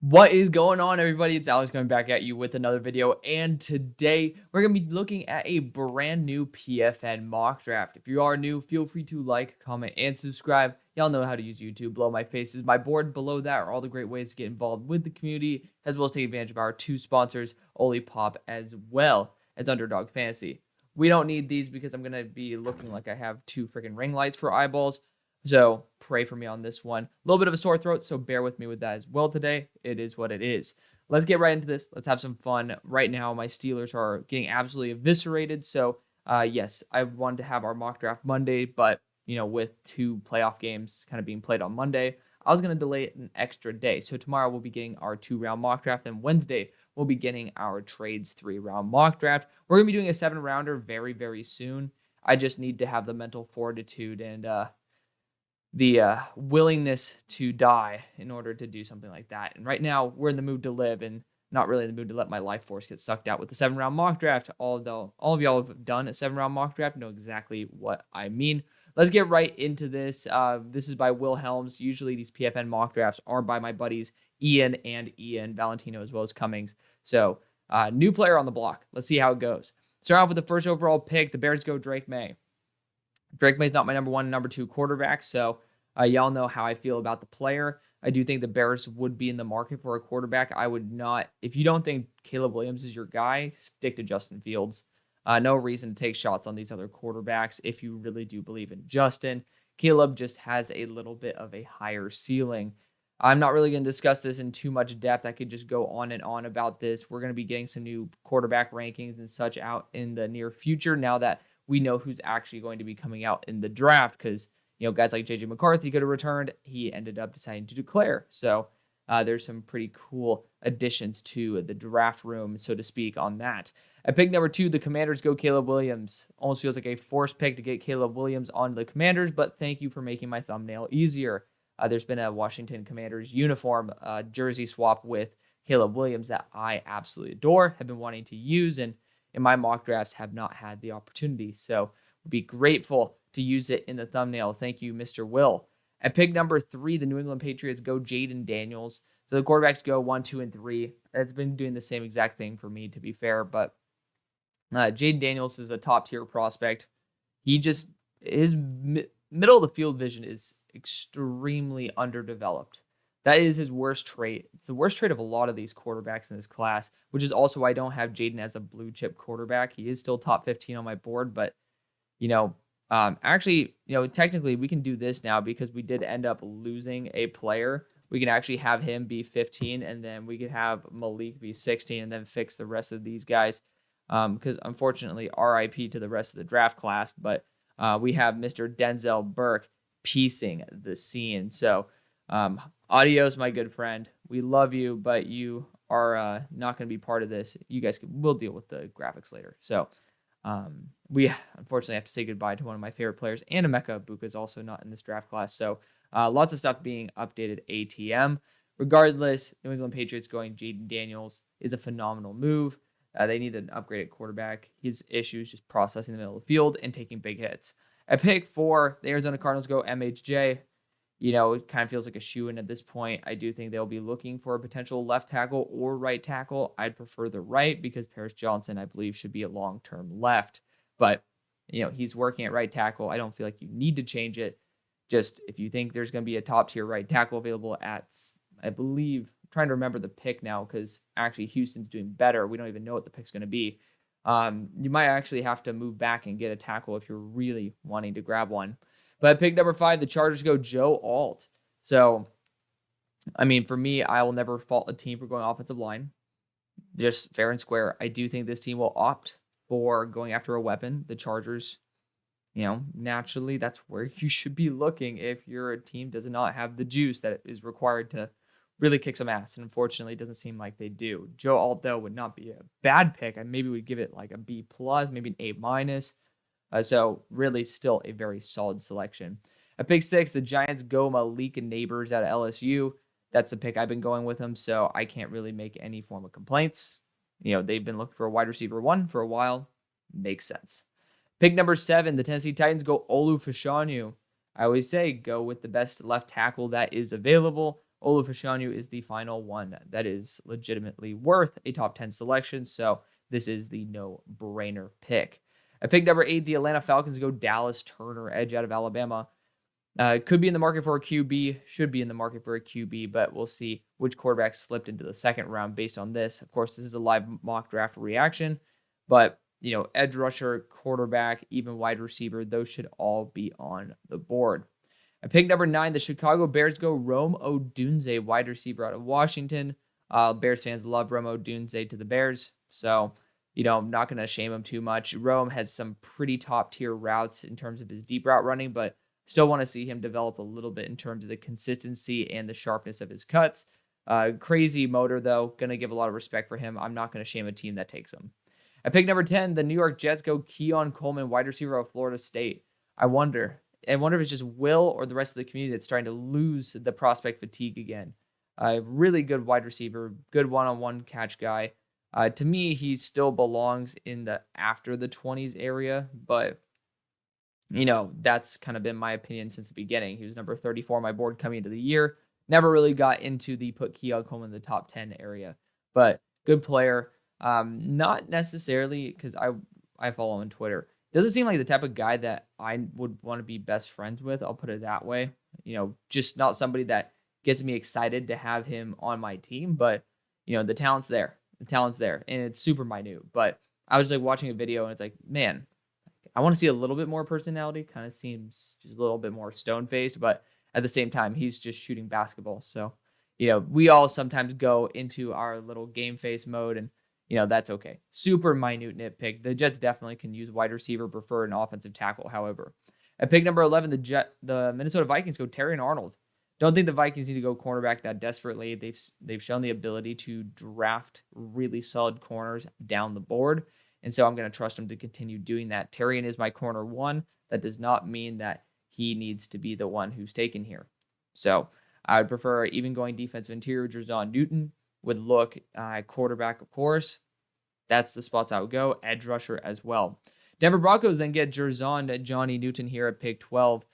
What is going on, everybody? It's Alex coming back at you with another video, and today we're going to be looking at a brand new PFN mock draft. If you are new, feel free to like, comment, and subscribe. Y'all know how to use YouTube. Below my face is my board. Below that are all the great ways to get involved with the community, as well as take advantage of our two sponsors, Olipop as well as UnderDog Fantasy. We don't need these because I'm going to be looking like I have two freaking ring lights for eyeballs. So pray for me on this one. A little bit of a sore throat, so bear with me with that as well today. It is what it is. Let's get right into this. Let's have some fun. Right now, my Steelers are getting absolutely eviscerated. So, yes, I wanted to have our mock draft Monday, but, with two playoff games kind of being played on Monday, I was going to delay it an extra day. So tomorrow we'll be getting our 2-round mock draft, and Wednesday we'll be getting our trades 3-round mock draft. We're going to be doing a 7-rounder very, very soon. I just need to have the mental fortitude and, the willingness to die in order to do something like that. And right now, we're in the mood to live and not really in the mood to let my life force get sucked out with the 7-round mock draft. Although all of y'all have done a 7-round mock draft, know exactly what I mean. Let's get right into this. This is by Will Helms. Usually these PFN mock drafts are by my buddies Ian and Ian Valentino, as well as Cummings. So new player on the block. Let's see how it goes. Start off with the first overall pick. The Bears go Drake Maye. Drake May's not my number one and number two quarterback, so y'all know how I feel about the player. I do think the Bears would be in the market for a quarterback. I would not, if you don't think Caleb Williams is your guy, stick to Justin Fields. No reason to take shots on these other quarterbacks if you really do believe in Justin. Caleb just has a little bit of a higher ceiling. I'm not really going to discuss this in too much depth. I could just go on and on about this. We're going to be getting some new quarterback rankings and such out in the near future now that we know who's actually going to be coming out in the draft because, guys like J.J. McCarthy could have returned. He ended up deciding to declare. So there's some pretty cool additions to the draft room, so to speak, on that. At pick number 2, the Commanders go Caleb Williams. Almost feels like a forced pick to get Caleb Williams on the Commanders, but thank you for making my thumbnail easier. There's been a Washington Commanders uniform jersey swap with Caleb Williams that I absolutely adore, have been wanting to use, and in my mock drafts have not had the opportunity. So would be grateful to use it in the thumbnail. Thank you, Mr. Will. At pick number 3, the New England Patriots go Jayden Daniels. So the quarterbacks go 1, 2, and 3. It's been doing the same exact thing for me, to be fair. But Jayden Daniels is a top-tier prospect. His middle of the field vision is extremely underdeveloped. That is his worst trait. It's the worst trait of a lot of these quarterbacks in this class, which is also why I don't have Jayden as a blue chip quarterback. He is still top 15 on my board, but technically we can do this now because we did end up losing a player. We can actually have him be 15, and then we could have Malik be 16, and then fix the rest of these guys. Because unfortunately, RIP to the rest of the draft class, but we have Mr. Denzel Burke piecing the scene. So, adios, my good friend. We love you, but you are not going to be part of this. We'll deal with the graphics later. So, we unfortunately have to say goodbye to one of my favorite players, and Emeka Egbuka is also not in this draft class. So, lots of stuff being updated ATM. Regardless, New England Patriots going Jayden Daniels is a phenomenal move. They need an upgraded quarterback. His issues just processing the middle of the field and taking big hits. At pick 4, the Arizona Cardinals go MHJ. It kind of feels like a shoe-in at this point. I do think they'll be looking for a potential left tackle or right tackle. I'd prefer the right because Paris Johnson, I believe, should be a long-term left. But, he's working at right tackle. I don't feel like you need to change it. Just if you think there's going to be a top-tier right tackle available at, I believe, I'm trying to remember the pick now because actually Houston's doing better. We don't even know what the pick's going to be. You might actually have to move back and get a tackle if you're really wanting to grab one. But at pick number 5, the Chargers go Joe Alt. So, for me, I will never fault a team for going offensive line. Just fair and square. I do think this team will opt for going after a weapon. The Chargers, naturally, that's where you should be looking if your team does not have the juice that is required to really kick some ass. And unfortunately, it doesn't seem like they do. Joe Alt, though, would not be a bad pick. I maybe would give it like a B+, maybe an A-. So really still a very solid selection. At pick 6, the Giants go Malik and Neighbors out of LSU. That's the pick I've been going with him, so I can't really make any form of complaints. They've been looking for a wide receiver 1 for a while. Makes sense. Pick number 7, the Tennessee Titans go Olu Fashanu. I always say go with the best left tackle that is available. Olufashanu is the final one that is legitimately worth a top 10 selection. So this is the no-brainer pick. At pick number 8, the Atlanta Falcons go Dallas Turner, edge out of Alabama. Could be in the market for a QB, should be in the market for a QB, but we'll see which quarterback slipped into the second round based on this. Of course, this is a live mock draft reaction, but edge rusher, quarterback, even wide receiver, those should all be on the board. At pick number 9, the Chicago Bears go Rome Odunze, wide receiver out of Washington. Bears fans love Rome Odunze to the Bears, so I'm not going to shame him too much. Rome has some pretty top tier routes in terms of his deep route running, but still want to see him develop a little bit in terms of the consistency and the sharpness of his cuts. Crazy motor, though. Going to give a lot of respect for him. I'm not going to shame a team that takes him. At pick number 10, the New York Jets go Keon Coleman, wide receiver of Florida State. I wonder if it's just Will or the rest of the community that's trying to lose the prospect fatigue again. Really good wide receiver, good one-on-one catch guy. To me, he still belongs in the after the 20s area, but that's kind of been my opinion since the beginning. He was number 34 on my board coming into the year. Never really got into the put Keon Coleman in the top 10 area, but good player. Not necessarily because I follow him on Twitter. Doesn't seem like the type of guy that I would want to be best friends with. I'll put it that way. Just not somebody that gets me excited to have him on my team, but the talent's there. The talent's there, and it's super minute. But I was like watching a video, and it's like, man, I want to see a little bit more personality. Kind of seems just a little bit more stone-faced, but at the same time, he's just shooting basketball. So, we all sometimes go into our little game face mode, and that's okay. Super minute nitpick. The Jets definitely can use wide receiver, prefer an offensive tackle. However, at pick number 11, the Minnesota Vikings go Terrion Arnold. Don't think the Vikings need to go cornerback that desperately. They've shown the ability to draft really solid corners down the board. And so I'm going to trust him to continue doing that. Terrion is my corner 1. That does not mean that he needs to be the one who's taken here. So I would prefer even going defensive interior, Jer'Zhan Newton would look quarterback, of course. That's the spots I would go. Edge rusher as well. Denver Broncos then get Jer'Zhan Johnny Newton here at pick 12.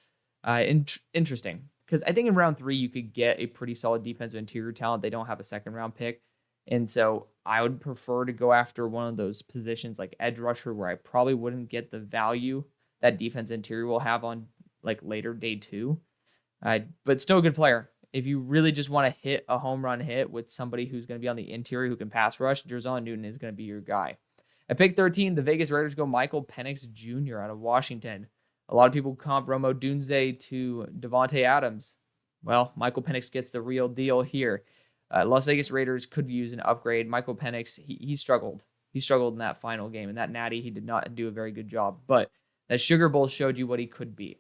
Interesting. Because I think in round 3, you could get a pretty solid defensive interior talent. They don't have a second round pick. And so I would prefer to go after one of those positions like edge rusher where I probably wouldn't get the value that defense interior will have on like later day 2. But still a good player. If you really just want to hit a home run hit with somebody who's going to be on the interior who can pass rush, Jer'Zhan Newton is going to be your guy. At pick 13, the Vegas Raiders go Michael Penix Jr. out of Washington. A lot of people comp Rome Odunze to Devontae Adams. Well, Michael Penix gets the real deal here. Las Vegas Raiders could use an upgrade. Michael Penix, he struggled. He struggled in that final game. In that natty, he did not do a very good job. But that Sugar Bowl showed you what he could be.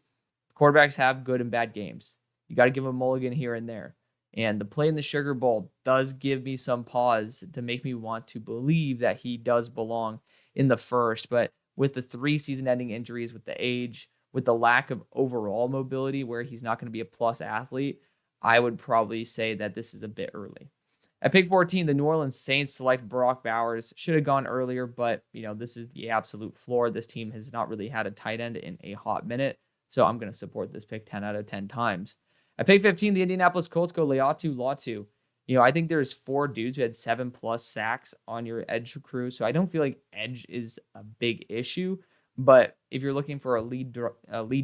Quarterbacks have good and bad games. You got to give him a mulligan here and there. And the play in the Sugar Bowl does give me some pause to make me want to believe that he does belong in the first. But with the 3 season-ending injuries, with the age, with the lack of overall mobility where he's not going to be a plus athlete, I would probably say that this is a bit early. At pick 14, the New Orleans Saints select Brock Bowers. Should have gone earlier, but this is the absolute floor. This team has not really had a tight end in a hot minute, so I'm going to support this pick 10 out of 10 times. At pick 15, the Indianapolis Colts go Laiatu Latu. I think there's 4 dudes who had 7+ sacks on your edge crew, so I don't feel like edge is a big issue. But if you're looking for a lead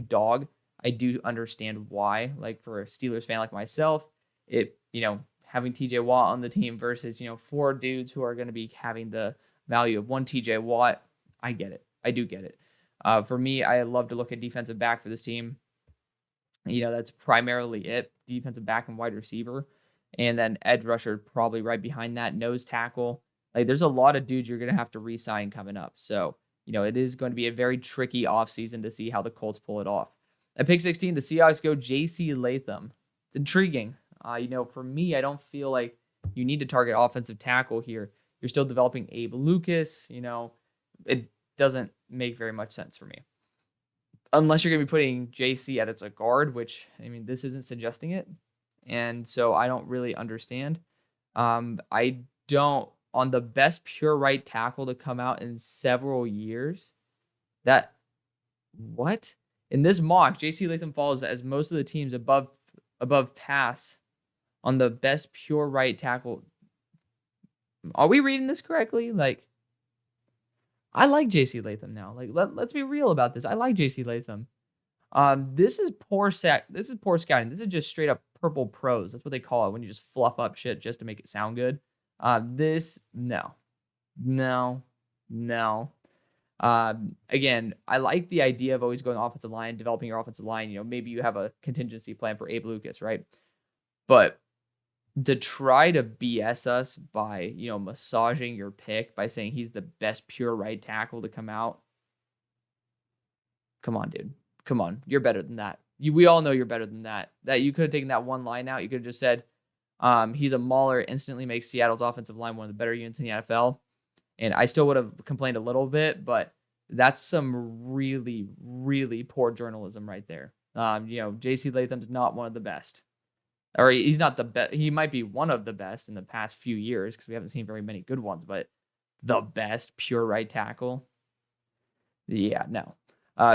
dog, I do understand why. Like for a Steelers fan like myself, having TJ Watt on the team versus 4 dudes who are going to be having the value of 1 TJ Watt, I get it. I do get it. For me, I love to look at defensive back for this team. That's primarily it. Defensive back and wide receiver. And then edge rusher probably right behind that. Nose tackle. Like there's a lot of dudes you're going to have to re-sign coming up. So, it is going to be a very tricky offseason to see how the Colts pull it off. At pick 16, the Seahawks go J.C. Latham. It's intriguing. For me, I don't feel like you need to target offensive tackle here. You're still developing Abe Lucas. It doesn't make very much sense for me. Unless you're going to be putting J.C. as a guard, which, this isn't suggesting it. And so I don't really understand. On the best pure right tackle to come out in several years, what? In this mock, J.C. Latham falls as most of the teams above pass on the best pure right tackle. Are we reading this correctly? Like, I like JC Latham now. Like, let's be real about this. I like JC Latham. This is poor This is poor scouting. This is just straight up purple prose. That's what they call it when you just fluff up shit just to make it sound good. No. Again, I like the idea of always going offensive line, developing your offensive line. You know, maybe you have a contingency plan for Abe Lucas, right? But to try to BS us by, you know, massaging your pick by saying he's the best pure right tackle to come out. Come on, dude. Come on. You're better than that. We all know you're better than that. That you could have taken that one line out. You could have just said, he's a mauler, instantly makes Seattle's offensive line one of the better units in the NFL. And I still would have complained a little bit, but that's some really, really poor journalism right there. You know, JC Latham's not one of the best. Or he's not the best. He might be one of the best in the past few years because we haven't seen very many good ones, but the best pure right tackle? Yeah, no.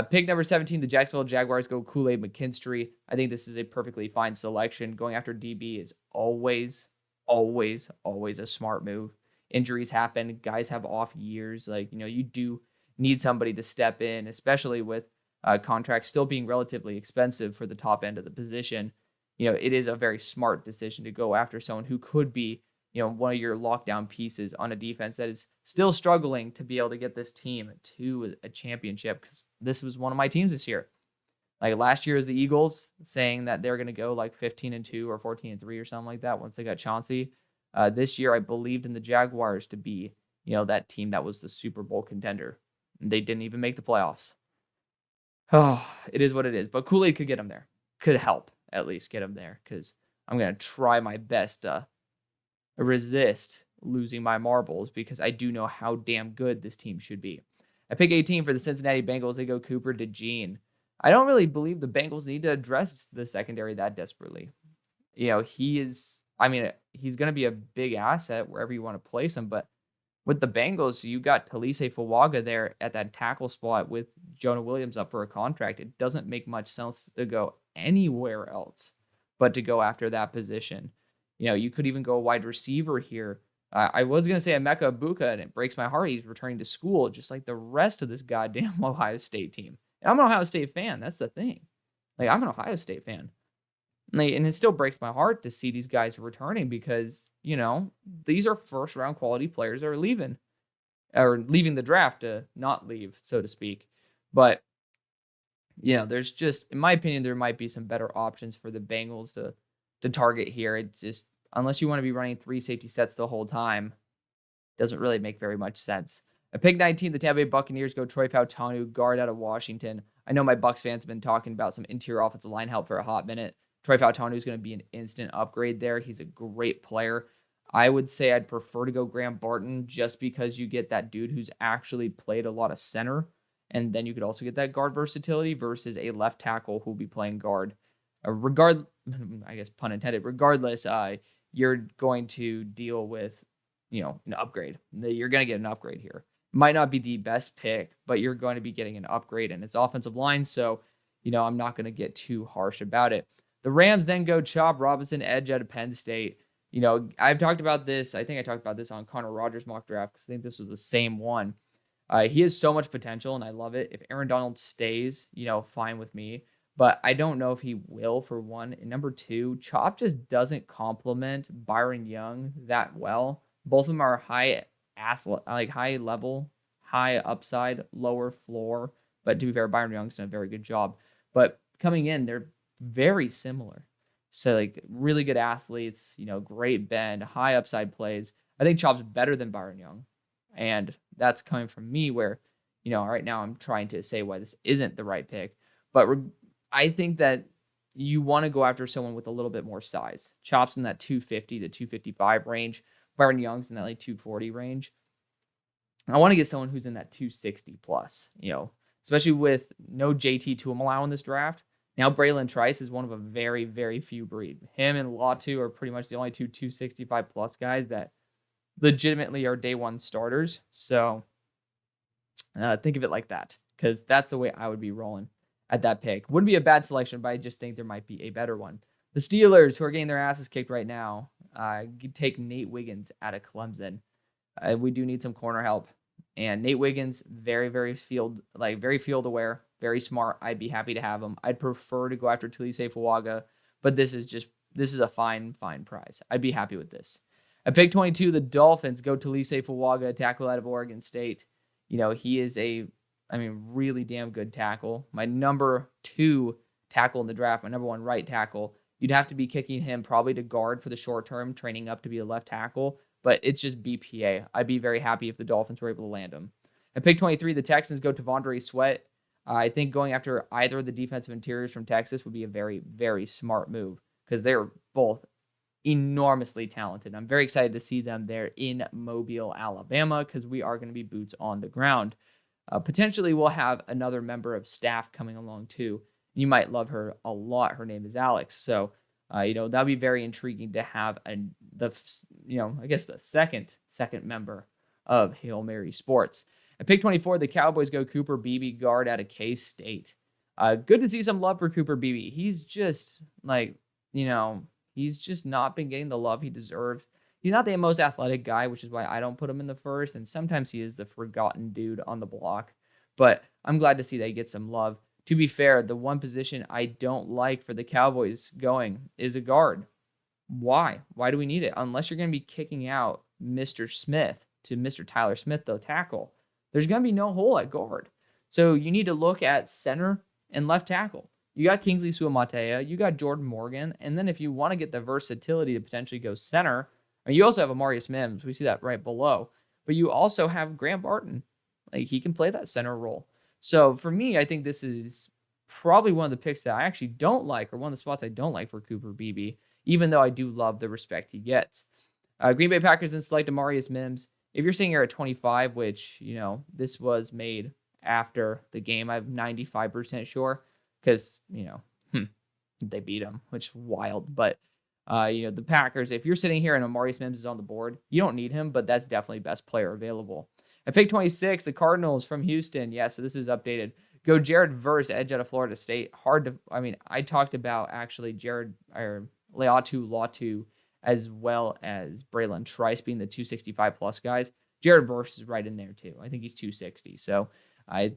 Pick number 17, the Jacksonville Jaguars go Kool-Aid McKinstry. I think this is a perfectly fine selection. Going after DB is always a smart move. Injuries happen. Guys have off years. Like, you know, you do need somebody to step in, especially with contracts still being relatively expensive for the top end of the position. You know, it is a very smart decision to go after someone who could be, you know, one of your lockdown pieces on a defense that is still struggling to be able to get this team to a championship, because this was one of my teams this year. Like last year was the Eagles, saying that they're going to go like 15-2 or 14-3 or something like that once they got Chauncey. This year, I believed in the Jaguars to be, you know, that team that was the Super Bowl contender. They didn't even make the playoffs. Oh, it is what it is. But Kool-Aid could get them there. Could help at least get them there, because I'm going to try my best to resist losing my marbles, because I do know how damn good this team should be. At pick 18 for the Cincinnati Bengals, they go Cooper DeJean. I don't really believe the Bengals need to address the secondary that desperately. You know, he's going to be a big asset wherever you want to place him, but with the Bengals, you got Talise Fuaga there at that tackle spot with Jonah Williams up for a contract. It doesn't make much sense to go anywhere else but to go after that position. You know, you could even go a wide receiver here. I was going to say Emeka Egbuka, and it breaks my heart he's returning to school just like the rest of this goddamn Ohio State team. And I'm an Ohio State fan. That's the thing. Like, I'm an Ohio State fan. And it still breaks my heart to see these guys returning because, you know, these are first-round quality players that are leaving the draft to not leave, so to speak. But, you know, there's just, in my opinion, there might be some better options for the Bengals to target here. It's just, unless you want to be running 3 safety sets the whole time, doesn't really make very much sense. At pick 19, the Tampa Bay Buccaneers go Troy Fautanu, guard out of Washington. I know my Bucs fans have been talking about some interior offensive line help for a hot minute. Troy Fautanu is going to be an instant upgrade there. He's a great player. I would say I'd prefer to go Graham Barton just because you get that dude who's actually played a lot of center, and then you could also get that guard versatility versus a left tackle who'll be playing guard. I guess pun intended, regardless, you're going to deal with, you know, an upgrade. You're going to get an upgrade here. Might not be the best pick, but you're going to be getting an upgrade, and it's offensive line, so, you know, I'm not going to get too harsh about it. The Rams then go Chop Robinson, edge out of Penn State. You know, I've talked about this. I think I talked about this on Connor Rogers' mock draft because I think this was the same one. He has so much potential, and I love it. If Aaron Donald stays, you know, fine with me. But I don't know if he will, for one. And number two, Chop just doesn't complement Byron Young that well. Both of them are high level, high upside, lower floor. But to be fair, Byron Young's done a very good job. But coming in, they're very similar. So, like, really good athletes, you know, great bend, high upside plays. I think Chop's better than Byron Young. And that's coming from me where, you know, right now I'm trying to say why this isn't the right pick. But I think that you want to go after someone with a little bit more size. Chop's in that 250 to 255 range. Byron Young's in that like 240 range. I want to get someone who's in that 260 plus, you know, especially with no JT Tuimoloau in this draft. Now Braylon Trice is one of a very, very few breed. Him and Latu are pretty much the only two 265 plus guys that legitimately are day one starters. So think of it like that, because that's the way I would be rolling at that pick. Wouldn't be a bad selection, but I just think there might be a better one. The Steelers, who are getting their asses kicked right now, take Nate Wiggins out of Clemson. We do need some corner help. And Nate Wiggins, very field aware, very smart. I'd be happy to have him. I'd prefer to go after Tulise Fuaga, but this is a fine prize. I'd be happy with this. At pick 22, the Dolphins go Tulise Fuaga, tackle out of Oregon State. He is really damn good tackle. My number 2 tackle in the draft, my number 1 right tackle. You'd have to be kicking him probably to guard for the short term, training up to be a left tackle, but it's just BPA. I'd be very happy if the Dolphins were able to land him. At pick 23, the Texans go to Vondre Sweat. I think going after either of the defensive interiors from Texas would be a very smart move because they're both enormously talented. I'm very excited to see them there in Mobile, Alabama, because we are going to be boots on the ground. Potentially, we'll have another member of staff coming along too. You might love her a lot. Her name is Alex. So, that'll be very intriguing to have the second member of Hail Mary Sports. At pick 24, the Cowboys go Cooper Beebe, guard out of K-State. Good to see some love for Cooper Beebe. He's just he's just not been getting the love he deserves. He's not the most athletic guy, which is why I don't put him in the first. And sometimes he is the forgotten dude on the block. But I'm glad to see that he gets some love. To be fair, the one position I don't like for the Cowboys going is a guard. Why? Why do we need it? Unless you're going to be kicking out Mr. Smith to Mr. Tyler Smith, the tackle, there's going to be no hole at guard. So you need to look at center and left tackle. You got Kingsley Suamatea, you got Jordan Morgan, and then if you want to get the versatility to potentially go center, and you also have Amarius Mims, we see that right below, but you also have Graham Barton. He can play that center role. So for me, I think this is probably one of the picks that I actually don't like, or one of the spots I don't like for Cooper Beebe, even though I do love the respect he gets. Green Bay Packers then select Amarius Mims. If you're sitting here at 25, which, this was made after the game, I'm 95% sure, because, they beat them, which is wild. But, the Packers, if you're sitting here and Amarius Mims is on the board, you don't need him, but that's definitely best player available. At pick 26, the Cardinals from Houston. Yeah, so this is updated. Go Jared Verse, edge out of Florida State. I talked about actually Leatu Latu as well as Braylon Trice being the 265 plus guys. Jared Verse is right in there too. I think he's 260. So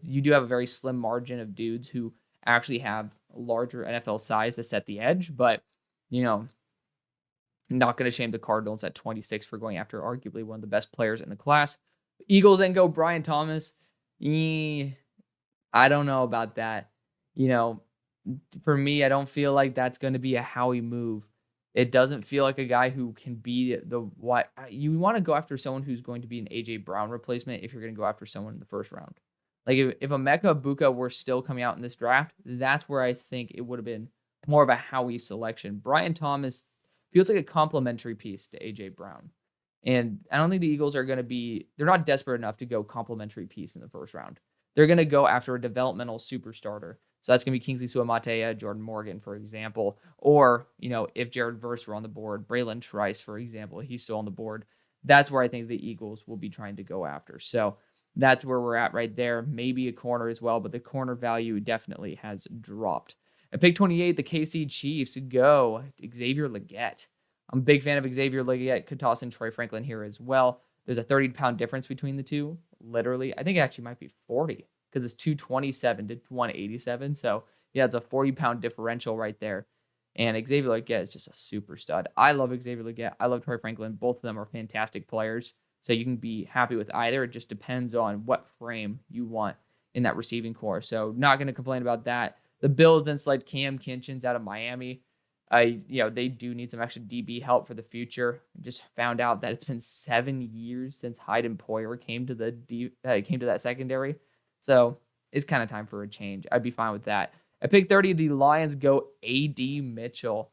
you do have a very slim margin of dudes who actually have larger NFL size to set the edge, but not going to shame the Cardinals at 26 for going after arguably one of the best players in the class. Eagles then go Brian Thomas. I don't know about that. For me, I don't feel like that's going to be a Howie move. It doesn't feel like a guy who can be you want to go after someone who's going to be an AJ Brown replacement if you're going to go after someone in the first round. Like if Emeka Buka were still coming out in this draft, that's where I think it would have been more of a Howie selection. Brian Thomas feels like a complementary piece to AJ Brown. And I don't think the Eagles are going to they're not desperate enough to go complimentary piece in the first round. They're going to go after a developmental super starter. So that's going to be Kingsley Suamatea, Jordan Morgan, for example. Or, if Jared Verse were on the board, Braylon Trice, for example, he's still on the board. That's where I think the Eagles will be trying to go after. So that's where we're at right there. Maybe a corner as well, but the corner value definitely has dropped. At pick 28, the KC Chiefs go Xavier Legette. I'm a big fan of Xavier Legette. Could toss in Troy Franklin here as well. There's a 30-pound difference between the two, literally. I think it actually might be 40 because it's 227 to 187. So, yeah, it's a 40-pound differential right there. And Xavier Legette is just a super stud. I love Xavier Legette. I love Troy Franklin. Both of them are fantastic players. So you can be happy with either. It just depends on what frame you want in that receiving core. So not going to complain about that. The Bills then select Cam Kinchins out of Miami. They do need some extra DB help for the future. Just found out that it's been 7 years since Hayden Poyer came to that secondary. So it's kind of time for a change. I'd be fine with that. At pick 30, the Lions go A.D. Mitchell.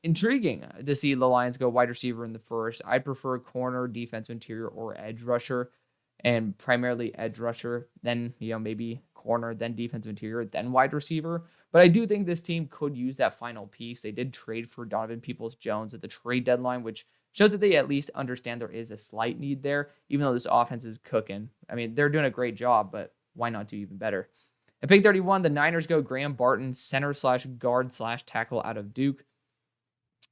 Intriguing to see the Lions go wide receiver in the first. I'd prefer corner, defensive interior, or edge rusher, and primarily edge rusher, then maybe corner, then defensive interior, then wide receiver. But I do think this team could use that final piece. They did trade for Donovan Peoples-Jones at the trade deadline, which shows that they at least understand there is a slight need there, even though this offense is cooking. I mean, they're doing a great job, but why not do even better? At pick 31, the Niners go Graham Barton, center/guard/tackle out of Duke.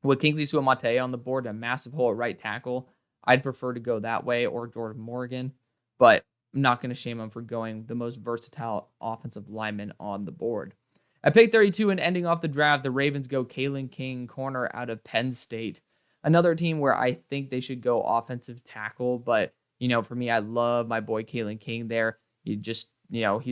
With Kingsley Suamataia on the board, a massive hole at right tackle, I'd prefer to go that way, or Jordan Morgan, but I'm not going to shame him for going the most versatile offensive lineman on the board. At pick 32 and ending off the draft, the Ravens go Kalen King, corner out of Penn State. Another team where I think they should go offensive tackle, but, for me, I love my boy Kalen King there. He's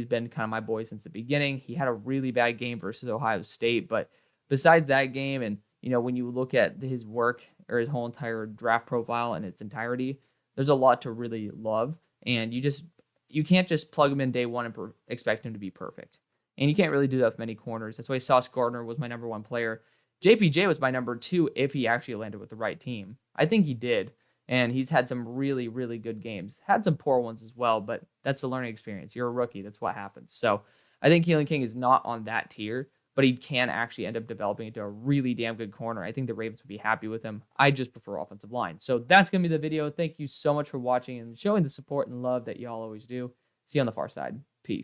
been kind of my boy since the beginning. He had a really bad game versus Ohio State, but besides that game, and when you look at his work or his whole entire draft profile in its entirety, there's a lot to really love. And you can't just plug him in day one and expect him to be perfect. And you can't really do that with many corners. That's why Sauce Gardner was my number one player. JPJ was my number two if he actually landed with the right team. I think he did. And he's had some really, really good games. Had some poor ones as well, but that's the learning experience. You're a rookie. That's what happens. So I think Kalen King is not on that tier, but he can actually end up developing into a really damn good corner. I think the Ravens would be happy with him. I just prefer offensive line. So that's going to be the video. Thank you so much for watching and showing the support and love that y'all always do. See you on the far side. Peace.